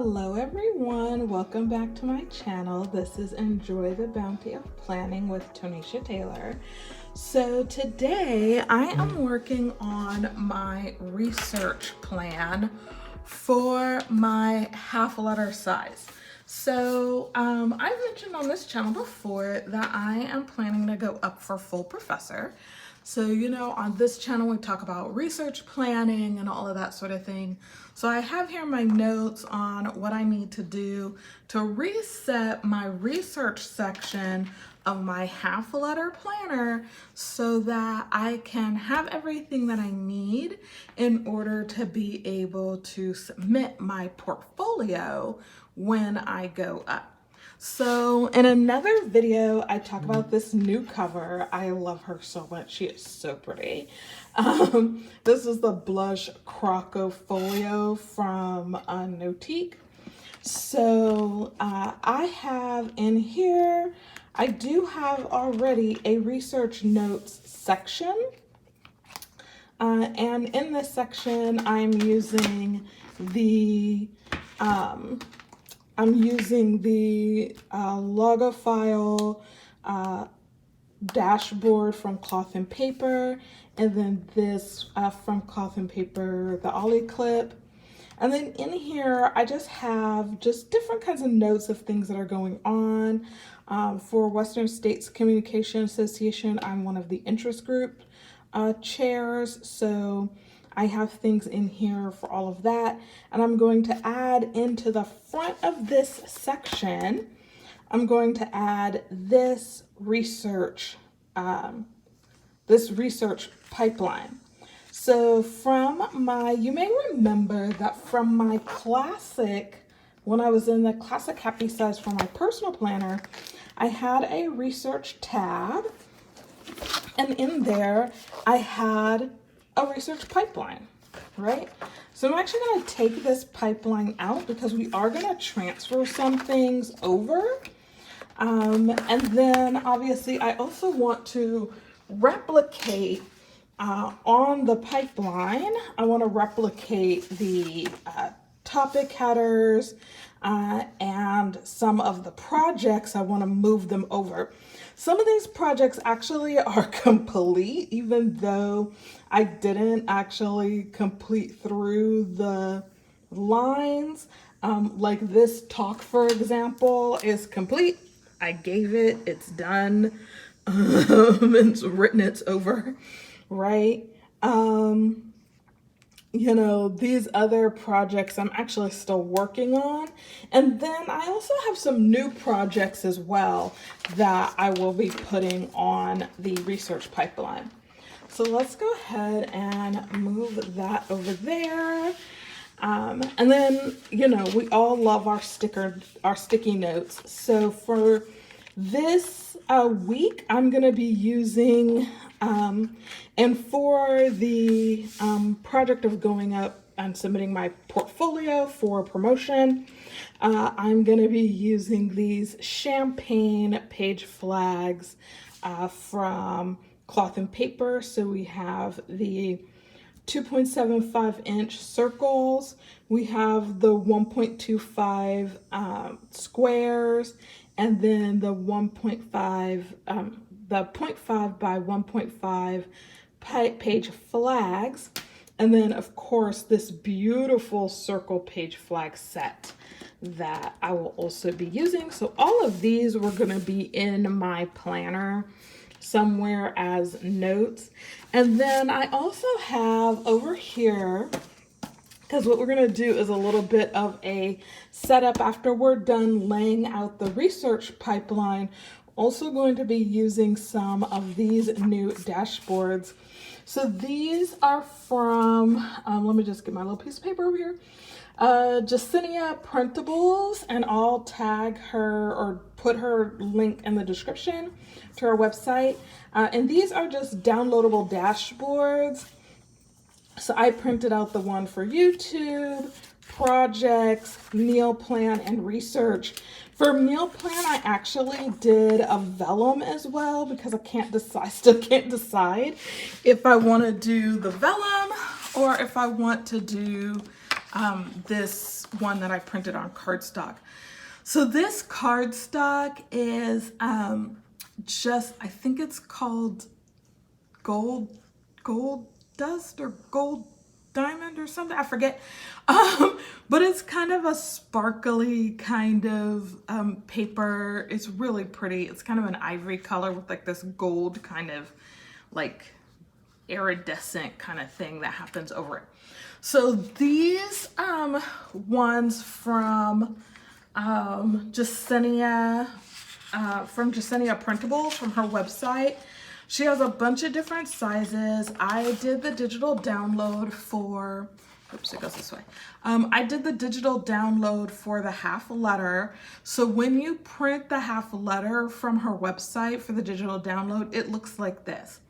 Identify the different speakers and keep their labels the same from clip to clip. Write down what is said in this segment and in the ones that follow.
Speaker 1: Hello everyone, welcome back to my channel. This is Enjoy the Bounty of Planning with Tonisha Taylor. So today I am working on my research plan for my half letter size. So I've mentioned on this channel before that I am planning to go up for full professor. So, on this channel, we talk about research planning and all of that sort of thing. So I have here my notes on what I need to do to reset my research section of my half letter planner so that I can have everything that I need in order to be able to submit my portfolio when I go up. So in another video, I talk about this new cover. I love her so much. She is so pretty. This is the Blush Crocofolio from Notique. So I have in here, I do have already a research notes section. And in this section, I'm using the Logofile dashboard from Cloth and Paper, and then this from Cloth and Paper, the Ollie clip. And then in here, I just have different kinds of notes of things that are going on. For Western States Communication Association, I'm one of the interest group chairs, so I have things in here for all of that. And I'm going to add into the front of this section, I'm going to add this research pipeline. So you may remember that from my classic, when I was in the classic happy size for my personal planner, I had a research tab, and in there I had a research pipeline, right? So I'm actually going to take this pipeline out because we are going to transfer some things over. And then obviously I also want to replicate on the pipeline, I want to replicate the topic headers and some of the projects. I want to move them over. Some of these projects actually are complete, even though I didn't actually complete through the lines. Like this talk, for example, is complete. I gave it, it's done, it's written, it's over, right? These other projects I'm actually still working on. And then I also have some new projects as well that I will be putting on the research pipeline. So let's go ahead and move that over there. And then, we all love our sticky notes. So for this week, I'm going to be using, and for the project of going up and submitting my portfolio for promotion, I'm going to be using these champagne page flags from Cloth and Paper. So we have the 2.75 inch circles, we have the 1.25 squares, and then the 1.5 the 0.5 by 1.5 page flags, and then of course this beautiful circle page flag set that I will also be using. So all of these were going to be in my planner somewhere as notes. And then I also have over here, because what we're going to do is a little bit of a setup after we're done laying out the research pipeline. Also going to be using some of these new dashboards. So these are from, let me just get my little piece of paper over here. Jacinia Printables, and I'll tag her or put her link in the description to her website. And these are just downloadable dashboards. So I printed out the one for YouTube, projects, meal plan, and research. For meal plan, I actually did a vellum as well because I still can't decide if I want to do the vellum or if I want to do this one that I printed on cardstock. So this cardstock is just, I think it's called gold dust or gold diamond or something, I forget. But it's kind of a sparkly kind of paper. It's really pretty. It's kind of an ivory color with like this gold kind of like iridescent kind of thing that happens over it. So these ones from Jasenia, Printable, from her website. She has a bunch of different sizes. I did the digital download for, oops, it goes this way. I did the digital download for the half letter. So when you print the half letter from her website for the digital download, it looks like this.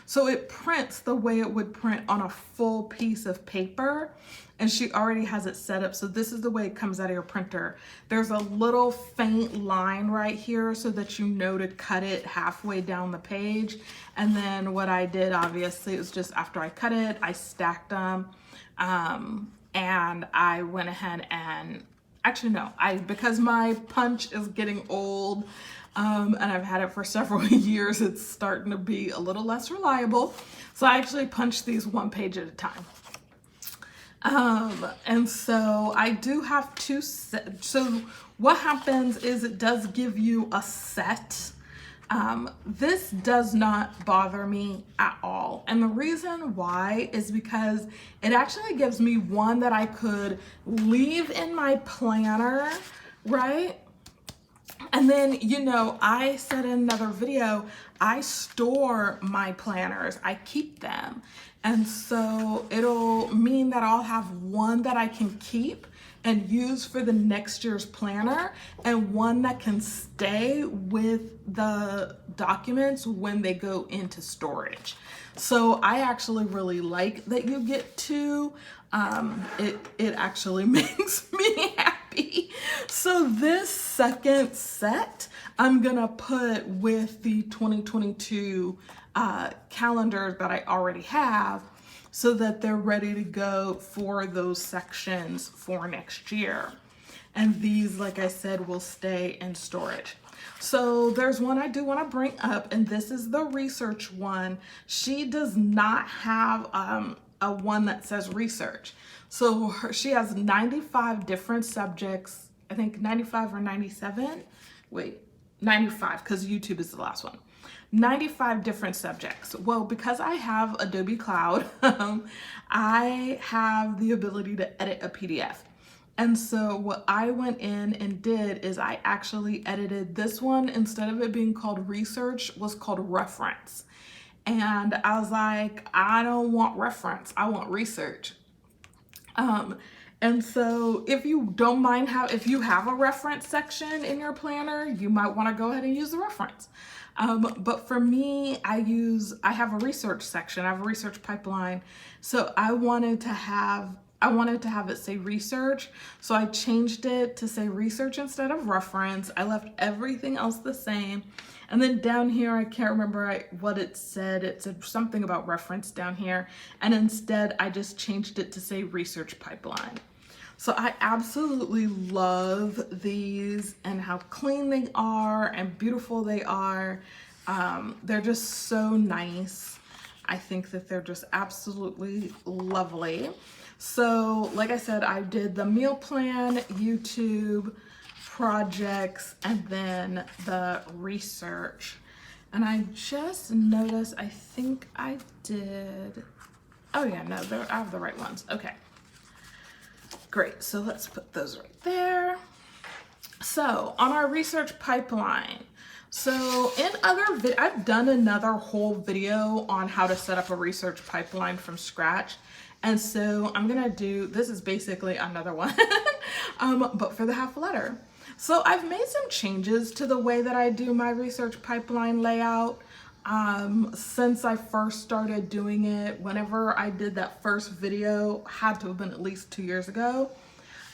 Speaker 1: So it prints the way it would print on a full piece of paper, and she already has it set up. So this is the way it comes out of your printer. There's a little faint line right here so that you know to cut it halfway down the page. And then what I did, obviously, was just after I cut it, I stacked them, and I went ahead and, actually no, because my punch is getting old, and I've had it for several years, it's starting to be a little less reliable. So I actually punch these one page at a time. And so I do have two sets. So what happens is it does give you a set. This does not bother me at all. And the reason why is because it actually gives me one that I could leave in my planner, right? And then, you know, I said in another video, I store my planners, I keep them. And so it'll mean that I'll have one that I can keep and use for the next year's planner, and one that can stay with the documents when they go into storage. So I actually really like that you get two. It actually makes me happy. So this second set I'm gonna put with the 2022 calendars that I already have, so that they're ready to go for those sections for next year. And these, like I said, will stay in storage. So there's one I do want to bring up, and this is the research one. She does not have a one that says research. So she has 95 different subjects, I think 95 or 97. Wait, 95, because YouTube is the last one. 95 different subjects. Well, because I have Adobe Cloud, I have the ability to edit a PDF. And so what I went in and did is I actually edited this one. Instead of it being called research, was called reference. And I was like, I don't want reference, I want research. And so if you don't mind if you have a reference section in your planner, you might want to go ahead and use the reference. But for me, I have a research section, I have a research pipeline. So I wanted to have it say research. So I changed it to say research instead of reference. I left everything else the same. And then down here, I can't remember what it said. It said something about reference down here. And instead, I just changed it to say research pipeline. So I absolutely love these and how clean they are and beautiful they are. They're just so nice. I think that they're just absolutely lovely. So like I said, I did the meal plan, YouTube, projects, and then the research. And I just noticed, I think I did, oh yeah, no, I have the right ones. Okay, great. So let's put those right there. So on our research pipeline, so in I've done another whole video on how to set up a research pipeline from scratch. And so I'm gonna do, this is basically another one, but for the half letter. So I've made some changes to the way that I do my research pipeline layout since I first started doing it. Whenever I did that first video, had to have been at least 2 years ago.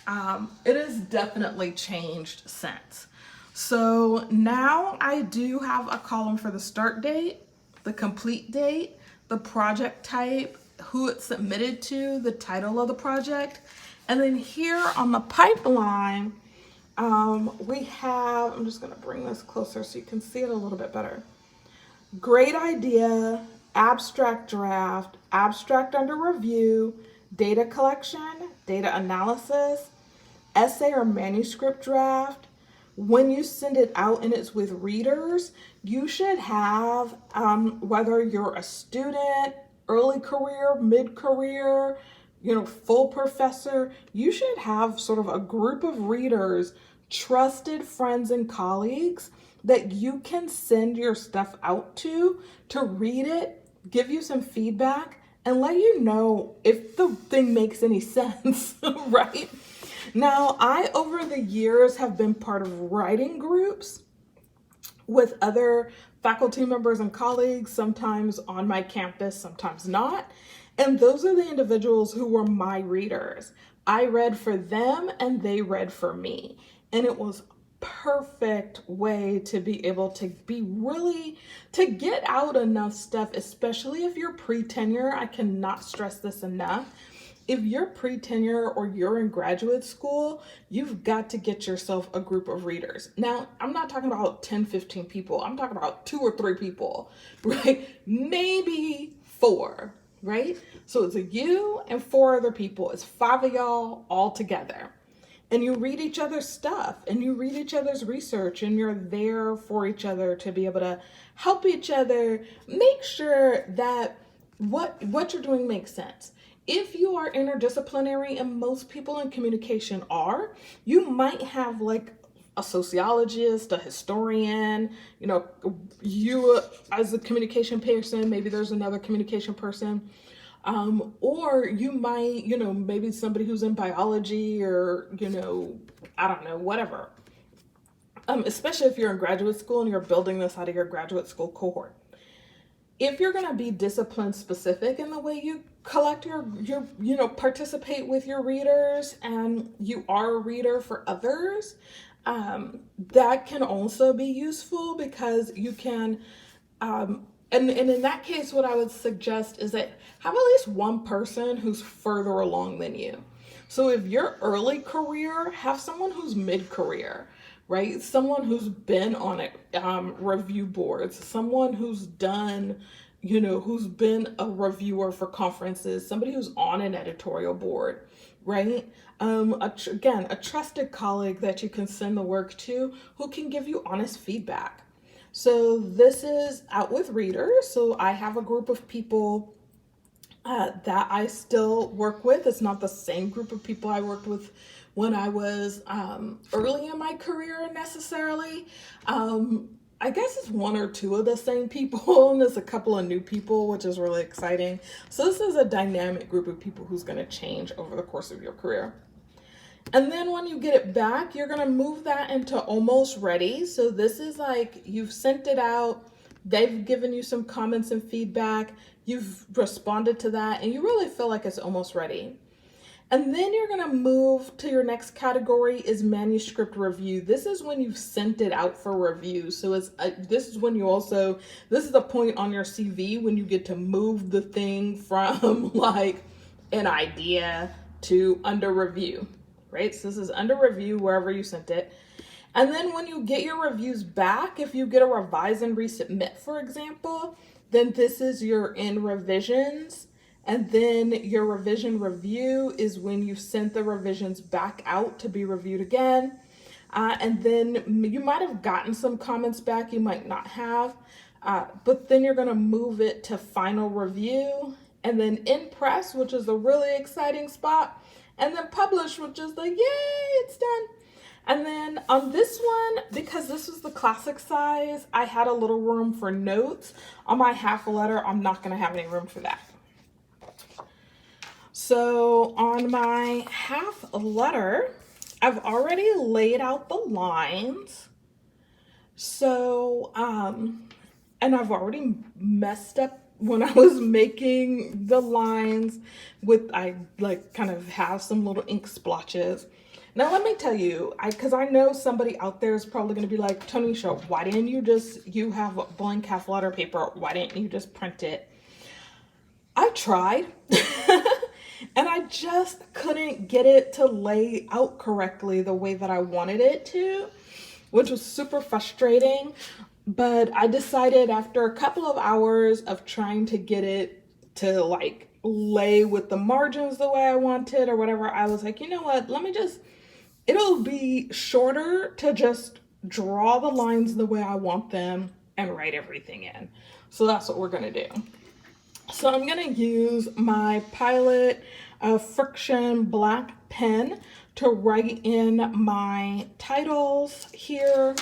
Speaker 1: It has definitely changed since. So now I do have a column for the start date, the complete date, the project type, who it's submitted to, the title of the project, And then here on the pipeline, we have, I'm just going to bring this closer so you can see it a little bit better. Great idea, abstract draft, abstract under review, data collection, data analysis, essay or manuscript draft. When you send it out and it's with readers, you should have, whether you're a student, early career, mid-career, full professor, you should have sort of a group of readers, trusted friends and colleagues that you can send your stuff out to read it, give you some feedback, and let you know if the thing makes any sense, right? Now, I, over the years, have been part of writing groups with other faculty members and colleagues, sometimes on my campus, sometimes not. And those are the individuals who were my readers. I read for them and they read for me. And it was perfect way to be able to to get out enough stuff, especially if you're pre-tenure. I cannot stress this enough. If you're pre-tenure or you're in graduate school, you've got to get yourself a group of readers. Now, I'm not talking about 10, 15 people. I'm talking about 2 or 3 people, right? Maybe 4, right? So it's you and 4 other people. It's 5 of y'all all together. And you read each other's stuff and you read each other's research, and you're there for each other to be able to help each other make sure that what you're doing makes sense. If you are interdisciplinary, and most people in communication are, you might have like a sociologist, a historian, you as a communication person, maybe there's another communication person. Or you might, maybe somebody who's in biology or, I don't know, whatever. Especially if you're in graduate school and you're building this out of your graduate school cohort. If you're going to be discipline specific in the way you collect your participate with your readers, and you are a reader for others, that can also be useful, because you can, and in that case, what I would suggest is that have at least one person who's further along than you. So if you're early career, have someone who's mid-career, right? Someone who's been on it, review boards, someone who's done, who's been a reviewer for conferences, somebody who's on an editorial board, right? Again, a trusted colleague that you can send the work to, who can give you honest feedback. So this is out with readers. So I have a group of people that I still work with. It's not the same group of people I worked with when I was early in my career necessarily. I guess it's 1 or 2 of the same people, and there's a couple of new people, which is really exciting. So this is a dynamic group of people who's going to change over the course of your career. And then when you get it back, you're going to move that into almost ready. So this is like you've sent it out, they've given you some comments and feedback, you've responded to that, and you really feel like it's almost ready. And then you're going to move to your next category is manuscript review. This is when you've sent it out for review. So this is when this is the point on your CV when you get to move the thing from like an idea to under review, right? So this is under review wherever you sent it. And then when you get your reviews back, if you get a revise and resubmit, for example, then this is your in revisions. And then your revision review is when you've sent the revisions back out to be reviewed again. And then you might have gotten some comments back, you might not have, but then you're gonna move it to final review, and then in press, which is a really exciting spot, and then publish, which is the yay, it's done. And then on this one, because this was the classic size, I had a little room for notes. On my half a letter, I'm not gonna have any room for that. So on my half letter, I've already laid out the lines. So, and I've already messed up when I was making the lines I like kind of have some little ink splotches. Now, let me tell you, because I know somebody out there is probably going to be like, Tonisha, why didn't you have a blank half letter paper? Why didn't you just print it? I tried. and I just couldn't get it to lay out correctly the way that I wanted it to, which was super frustrating. But I decided after a couple of hours of trying to get it to like lay with the margins the way I wanted or whatever, I was like, you know what, it'll be shorter to just draw the lines the way I want them and write everything in. So that's what we're gonna do. So I'm gonna use my Pilot Friction black pen to write in my titles here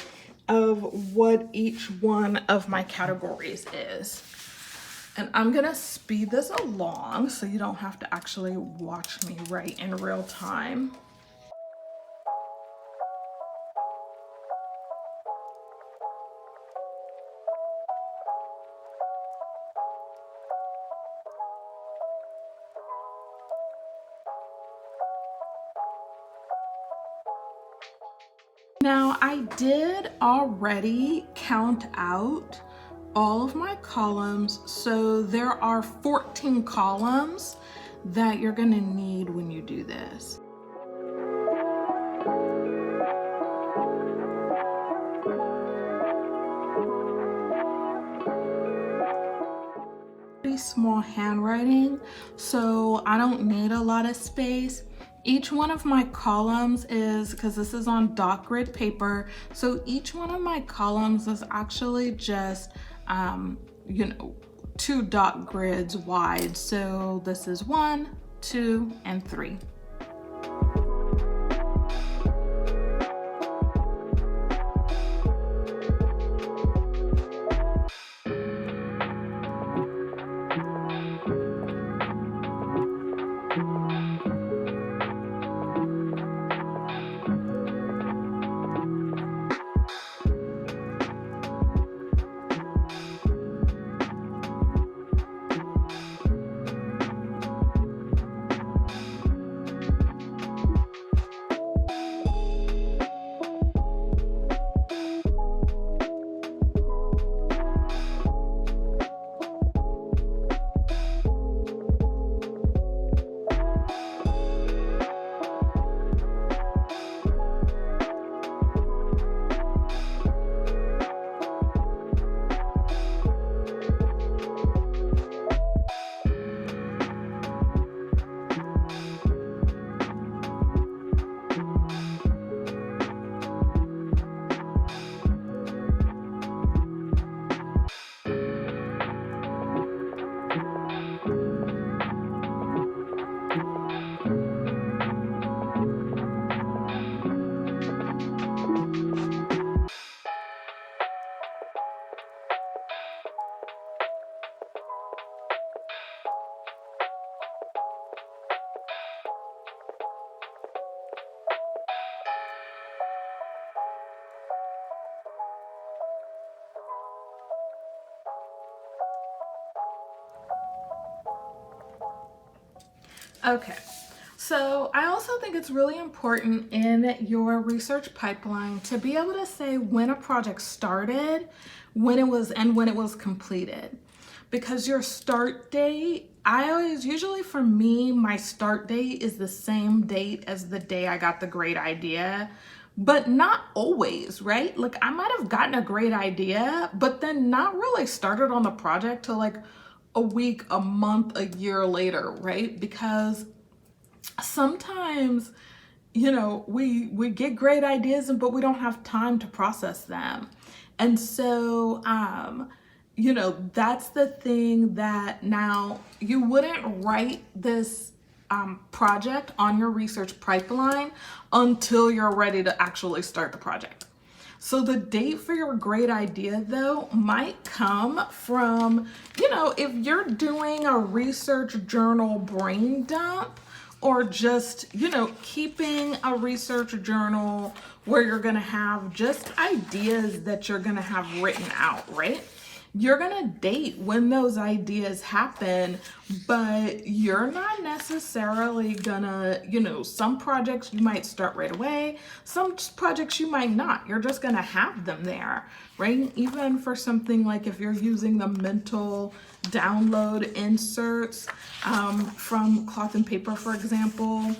Speaker 1: of what each one of my categories is. And I'm gonna speed this along so you don't have to actually watch me write in real time. Now, I did already count out all of my columns, so there are 14 columns that you're gonna need when you do this. Pretty small handwriting, so I don't need a lot of space. Each one of my columns is, because this is on dot grid paper, so each one of my columns is actually just, 2 dot grids wide. So this is 1, 2, and 3. Okay, so I also think it's really important in your research pipeline to be able to say when a project started, when it was completed. Because your start date, usually for me, my start date is the same date as the day I got the great idea, but not always, right? Like I might have gotten a great idea, but then not really started on the project till like a week, a month, a year later, right? Because sometimes, we get great ideas, but we don't have time to process them. And so, that's the thing that now you wouldn't write this project on your research pipeline until you're ready to actually start the project. So the date for your great idea though might come from, if you're doing a research journal brain dump or just, keeping a research journal where you're gonna have just ideas that you're gonna have written out, right? you're gonna date when those ideas happen, but you're not necessarily gonna, some projects you might start right away, some projects you might not. You're just gonna have them there, right? Even for something like if you're using the mental download inserts from Cloth and Paper, for example.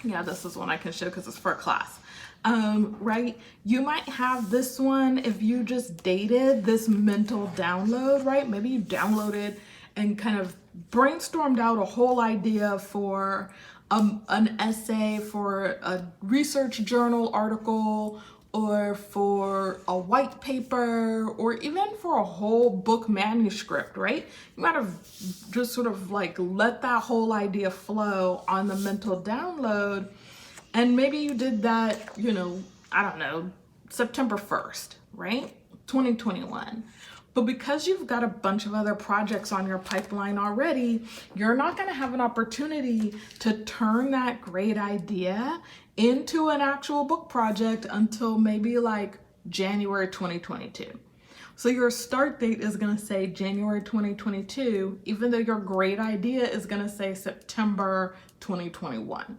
Speaker 1: Yeah, this is one I can show because it's for a class. Right? You might have this one if you just dated this mental download, right? Maybe you downloaded and kind of brainstormed out a whole idea for an essay, for a research journal article, or for a white paper, or even for a whole book manuscript, right? You might have just sort of like let that whole idea flow on the mental download. And maybe you did that, I don't know, September 1st, right? 2021. But because you've got a bunch of other projects on your pipeline already, you're not going to have an opportunity to turn that great idea into an actual book project until maybe like January 2022. So your start date is going to say January 2022, even though your great idea is going to say September 2021.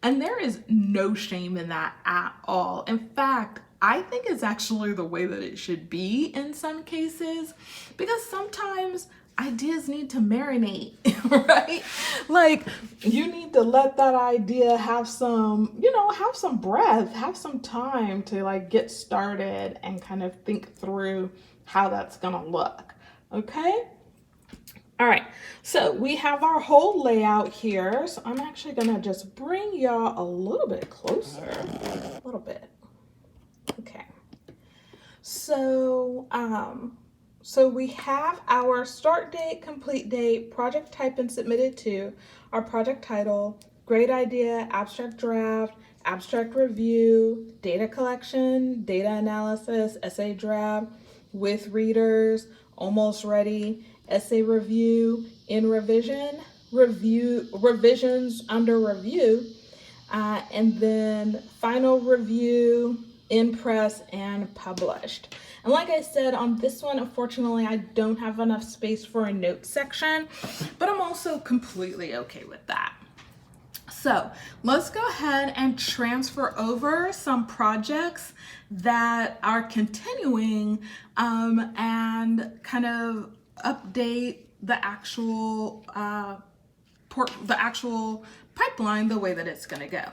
Speaker 1: And there is no shame in that at all. In fact, I think it's actually the way that it should be in some cases, because sometimes ideas need to marinate, right? Like you need to let that idea have some, have some breath, have some time to like get started and kind of think through how that's gonna look, okay? All right, so we have our whole layout here. So I'm actually gonna just bring y'all a little bit closer, a little bit. Okay, so we have our start date, complete date, project type and submitted to, our project title, great idea, abstract draft, abstract review, data collection, data analysis, essay draft, with readers, almost ready, essay review, in revision, revisions under review, and then final review, in press, and published. And like I said, on this one, unfortunately, I don't have enough space for a notes section, but I'm also completely okay with that. So let's go ahead and transfer over some projects that are continuing and kind of update the actual pipeline the way that it's going to go.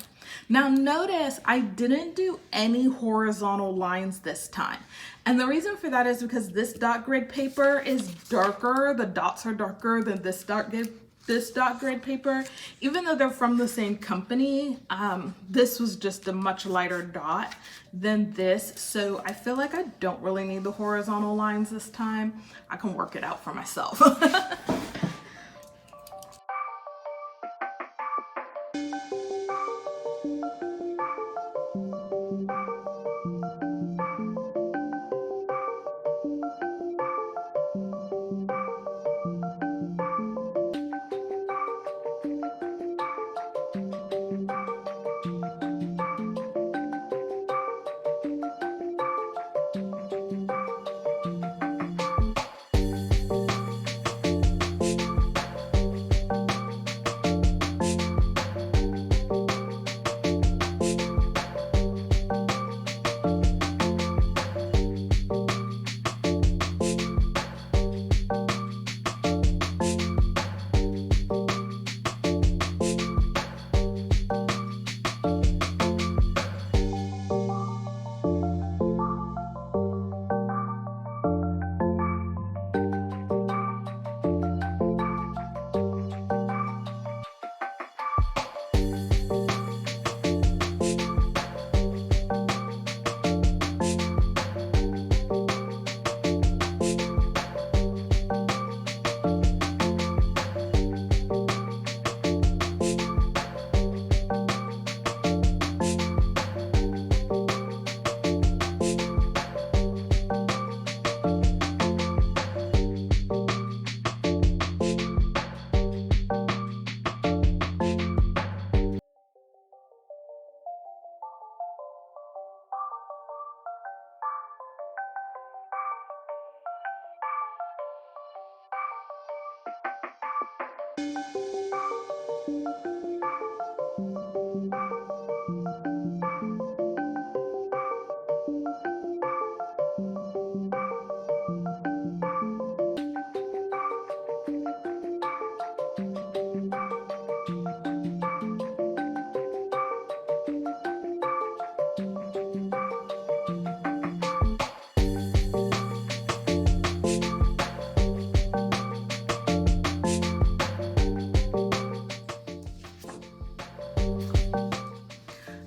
Speaker 1: Now notice I didn't do any horizontal lines this time. And the reason for that is because this dot grid paper is darker. The dots are darker than this dot grid paper. Even though they're from the same company, this was just a much lighter dot than this. So I feel like I don't really need the horizontal lines this time. I can work it out for myself.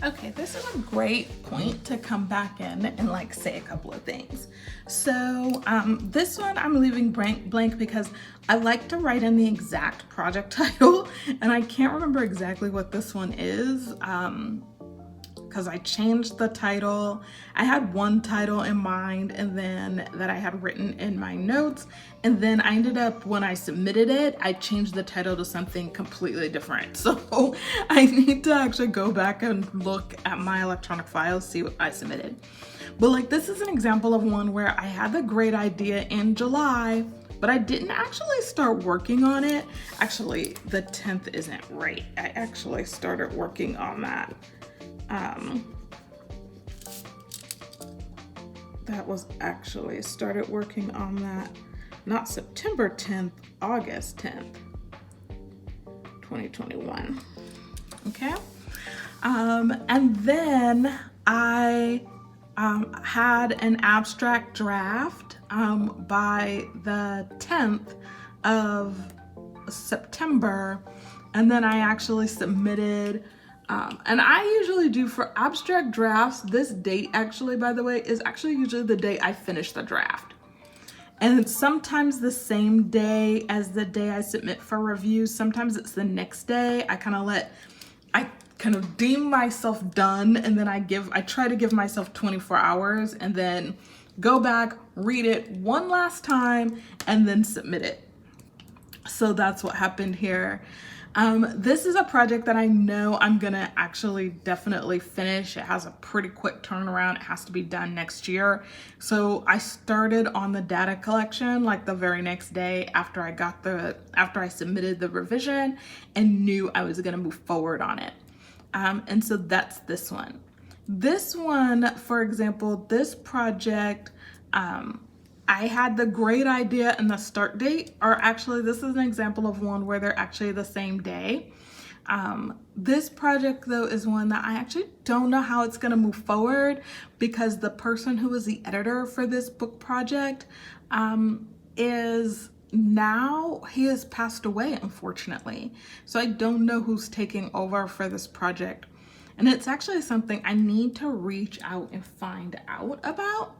Speaker 1: Okay, this is a great point to come back in and like say a couple of things. So this one I'm leaving blank because I like to write in the exact project title, and I can't remember exactly what this one is because I changed the title. I had one title in mind and then that I had written in my notes, and then I ended up, when I submitted it, I changed the title to something completely different. So I need to actually go back and look at my electronic files, see what I submitted. But like, this is an example of one where I had the great idea in July, but I didn't actually start working on it. Actually, the 10th isn't right. I actually started working on that. That was actually started working on that, not September 10th, August 10th, 2021. Okay. And then I had an abstract draft by the 10th of September, and then I actually submitted. And I usually do for abstract drafts, this date actually, by the way, is actually usually the day I finish the draft. And it's sometimes the same day as the day I submit for review. Sometimes it's the next day. I kind of deem myself done, and then I try to give myself 24 hours and then go back, read it one last time, and then submit it. So that's what happened here. This is a project that I know I'm gonna actually definitely finish. It has a pretty quick turnaround. It has to be done next year. So I started on the data collection like the very next day after I submitted the revision and knew I was gonna move forward on it. And so that's this one. This one, for example, this project, I had the great idea and the start date are actually, this is an example of one where they're actually the same day. This project though is one that I actually don't know how it's gonna move forward because the person who was the editor for this book project he has passed away, unfortunately. So I don't know who's taking over for this project. And it's actually something I need to reach out and find out about.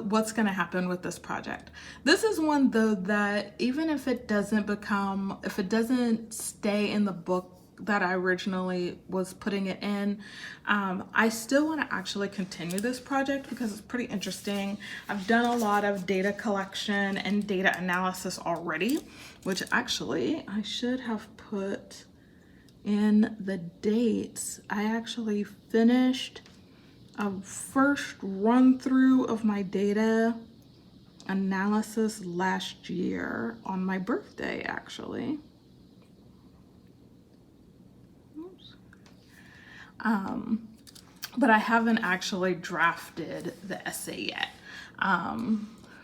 Speaker 1: What's going to happen with this project. This is one though that even if it doesn't stay in the book that I originally was putting it in, I still want to actually continue this project because it's pretty interesting. I've done a lot of data collection and data analysis already, which actually I should have put in the dates. I actually finished a first run through of my data analysis last year on my birthday, actually. Oops. But I haven't actually drafted the essay yet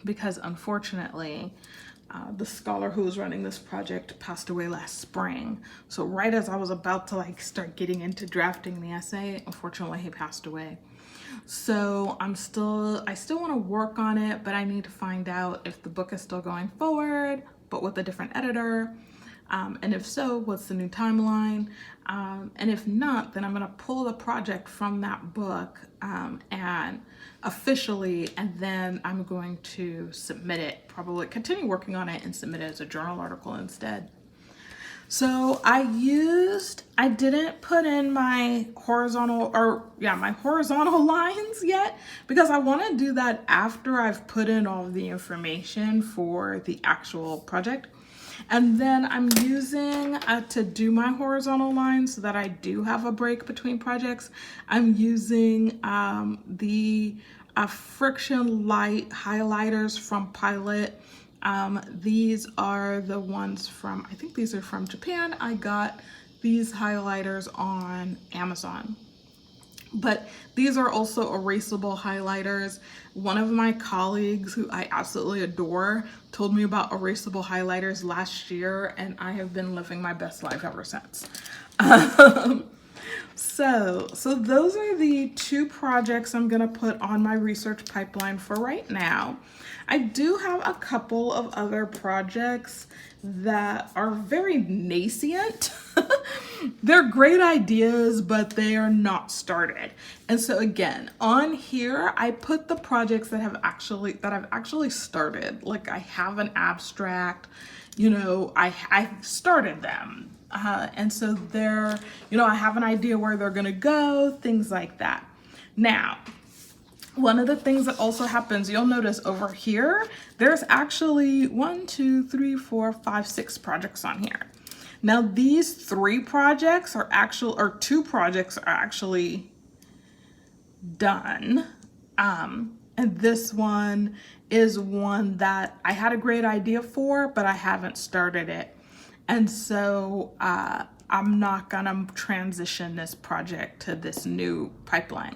Speaker 1: because unfortunately the scholar who was running this project passed away last spring. So right as I was about to start getting into drafting the essay, unfortunately he passed away. So I still want to work on it, but I need to find out if the book is still going forward, but with a different editor. And if so, what's the new timeline? And if not, then I'm going to pull the project from that book and officially, and then I'm going to submit it, probably continue working on it and submit it as a journal article instead. So I didn't put in my horizontal lines yet because I want to do that after I've put in all of the information for the actual project. And then I'm using, to do my horizontal lines so that I do have a break between projects, I'm using the Friction Light highlighters from Pilot. These are the ones from, I think these are from Japan. I got these highlighters on Amazon. But these are also erasable highlighters. One of my colleagues, who I absolutely adore, told me about erasable highlighters last year, and I have been living my best life ever since. So those are the two projects I'm gonna put on my research pipeline for right now. I do have a couple of other projects that are very nascent. They're great ideas, but they are not started. And so again, on here, I put the projects that I've actually started. Like I have an abstract, you know, I started them. And so they're, you know, I have an idea where they're gonna go, things like that. Now, one of the things that also happens, you'll notice over here, there's actually 1, 2, 3, 4, 5, 6 projects on here. Now these 3 projects are or 2 projects are actually done. And this one is one that I had a great idea for, but I haven't started it. And so I'm not gonna transition this project to this new pipeline.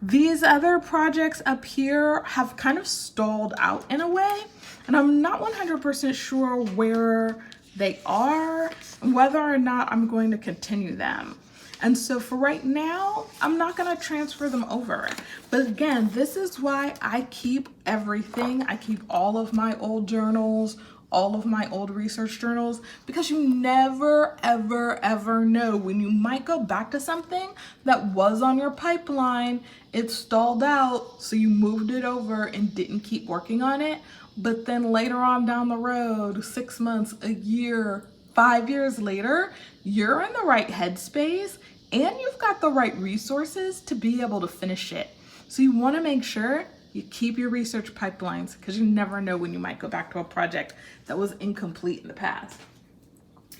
Speaker 1: These other projects up here have kind of stalled out in a way, and I'm not 100% sure where they are, and whether or not I'm going to continue them. And so for right now, I'm not gonna transfer them over. But again, this is why I keep everything. I keep all of my old journals, all of my old research journals, because you never, ever, ever know when you might go back to something that was on your pipeline, it stalled out, so you moved it over and didn't keep working on it. But then later on down the road, 6 months, a year, 5 years later, you're in the right headspace and you've got the right resources to be able to finish it. So you wanna make sure you keep your research pipelines, because you never know when you might go back to a project that was incomplete in the past.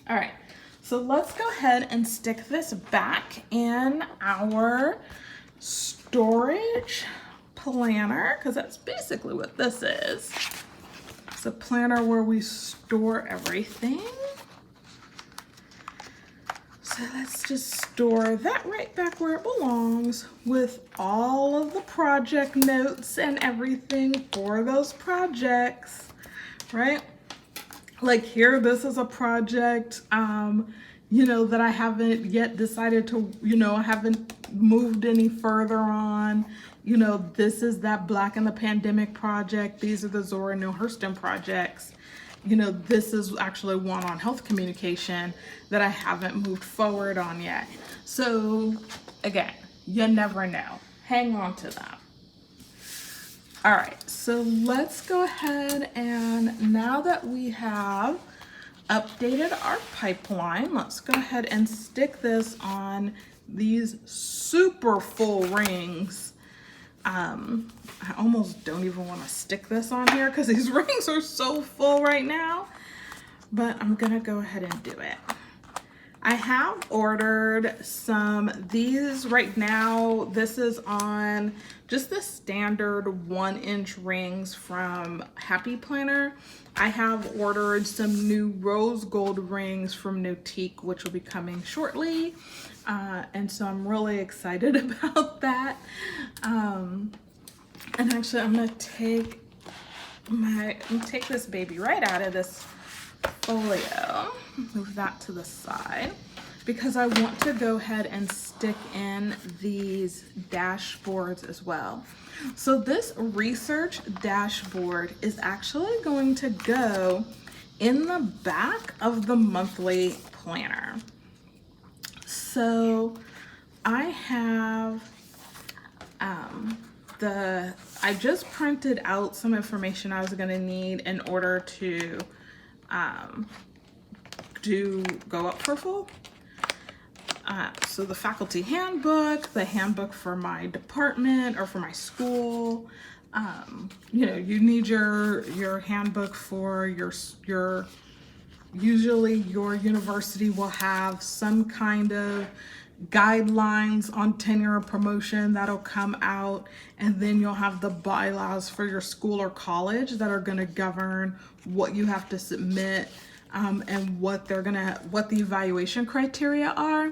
Speaker 1: All right, so let's go ahead and stick this back in our storage planner, because that's basically what this is. It's a planner where we store everything. So let's just store that right back where it belongs, with all of the project notes and everything for those projects, right? Like here, this is a project, you know, that I haven't yet decided to, you know, I haven't moved any further on. You know, this is that Black in the Pandemic project. These are the Zora Neale Hurston projects. You know, this is actually one on health communication that I haven't moved forward on yet. So again, you never know. Hang on to them. All right, so let's go ahead, and now that we have updated our pipeline, let's go ahead and stick this on these super full rings. I almost don't even want to stick this on here because these rings are so full right now, but I'm gonna go ahead and do it. I have ordered these right now. This is on just the standard 1-inch rings from Happy Planner. I have ordered some new rose gold rings from Nautique, which will be coming shortly. And so I'm really excited about that. And actually I'm gonna take this baby right out of this folio, move that to the side, because I want to go ahead and stick in these dashboards as well. So this research dashboard is actually going to go in the back of the monthly planner. So I have I just printed out some information I was going to need in order to go up for full. So the faculty handbook, the handbook for my department or for my school. You know, you need your handbook for your usually your university will have some kind of guidelines on tenure and promotion that'll come out, and then you'll have the bylaws for your school or college that are going to govern what you have to submit, and what the evaluation criteria are.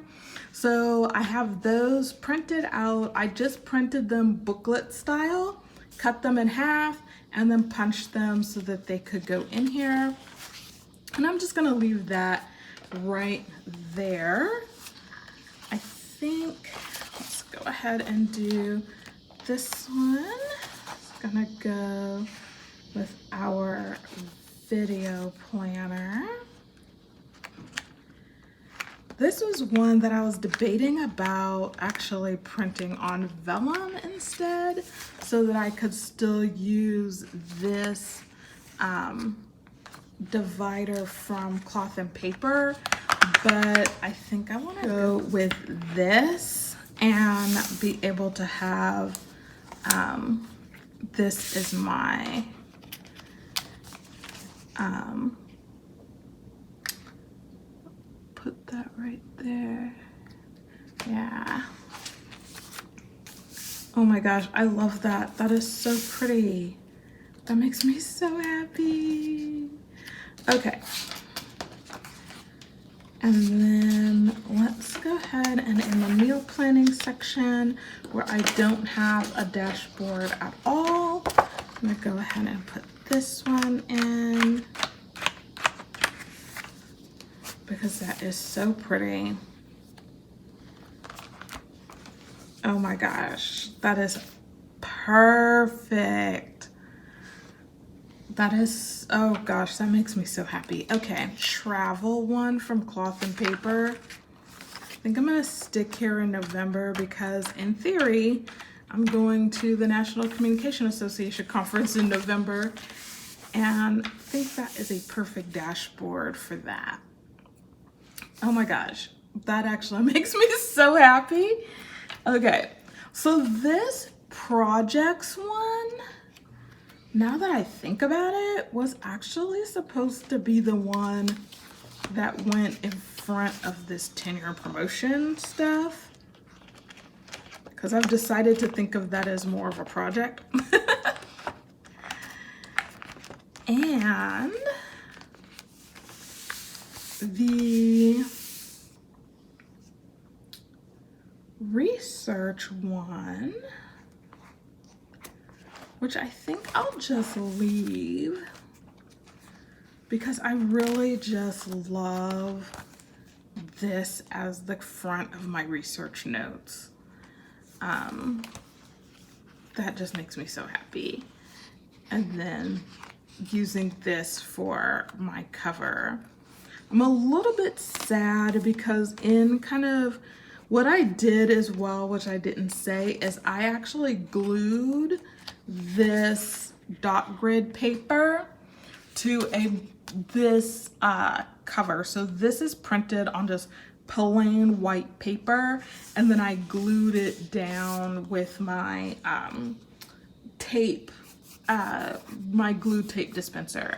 Speaker 1: So I have those printed out. I just printed them booklet style, cut them in half, and then punched them so that they could go in here. And I'm just gonna leave that right there. I think, let's go ahead and do this one. It's gonna go with our video planner. This was one that I was debating about actually printing on vellum instead, so that I could still use this divider from Cloth and Paper, but I think I want to go with this and be able to have this is my put that right there. Yeah. Oh my gosh, I love that. That is so pretty. That makes me so happy. Okay. And then let's go ahead and in the meal planning section where I don't have a dashboard at all, I'm gonna go ahead and put this one in because that is so pretty. Oh my gosh, that is perfect. That is, oh gosh, that makes me so happy. Okay, travel one from Cloth and Paper. I think I'm gonna stick here in November because in theory, I'm going to the National Communication Association conference in November, and I think that is a perfect dashboard for that. Oh my gosh, that actually makes me so happy. Okay, so this projects one, now that I think about it, was actually supposed to be the one that went in front of this tenure promotion stuff, because I've decided to think of that as more of a project. And the research one, which I think I'll just leave because I really just love this as the front of my research notes. That just makes me so happy. And then using this for my cover. I'm a little bit sad because in kind of what I did as well, which I didn't say, is I actually glued this dot grid paper to this cover. So this is printed on just plain white paper, and then I glued it down with my tape, my glue tape dispenser.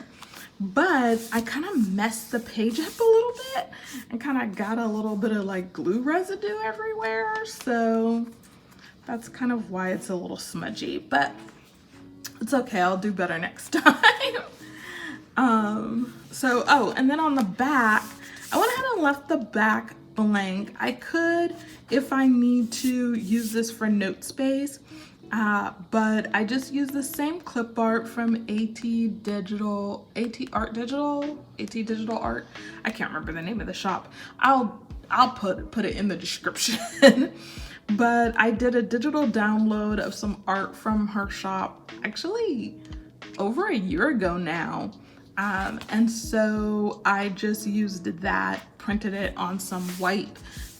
Speaker 1: But I kind of messed the page up a little bit and kind of got a little bit of like glue residue everywhere. So that's kind of why it's a little smudgy, but it's okay. I'll do better next time. Oh, and then on the back, I went ahead and left the back blank. I could, if I need to, use this for note space. But I just use the same clip art from AT Digital Art. I can't remember the name of the shop. I'll put it in the description. But I did a digital download of some art from her shop actually over a year ago now. And so I just used that, printed it on some white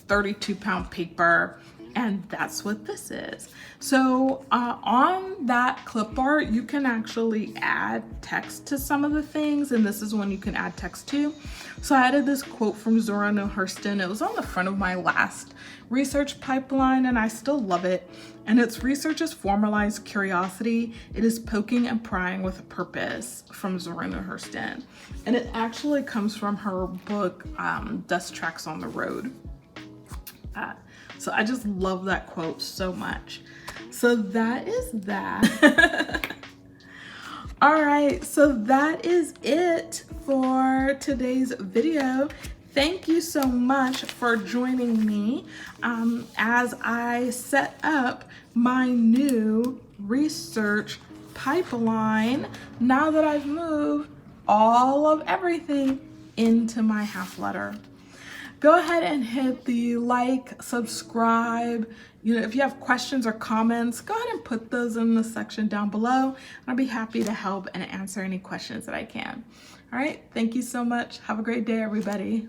Speaker 1: 32-pound paper, and that's what this is. So on that clip art, you can actually add text to some of the things, and this is one you can add text to. So I added this quote from Zora Neale Hurston. It was on the front of my last research pipeline, and I still love it. And it's research is formalized curiosity. It is poking and prying with a purpose, from Zora Neale Hurston. And it actually comes from her book, Dust Tracks on the Road. So I just love that quote so much. So that is that. All right, so that is it for today's video. Thank you so much for joining me as I set up my new research pipeline now that I've moved all of everything into my half letter. Go ahead and hit the like, subscribe. If you have questions or comments, go ahead and put those in the section down below. I'll be happy to help and answer any questions that I can. All right, thank you so much. Have a great day, everybody.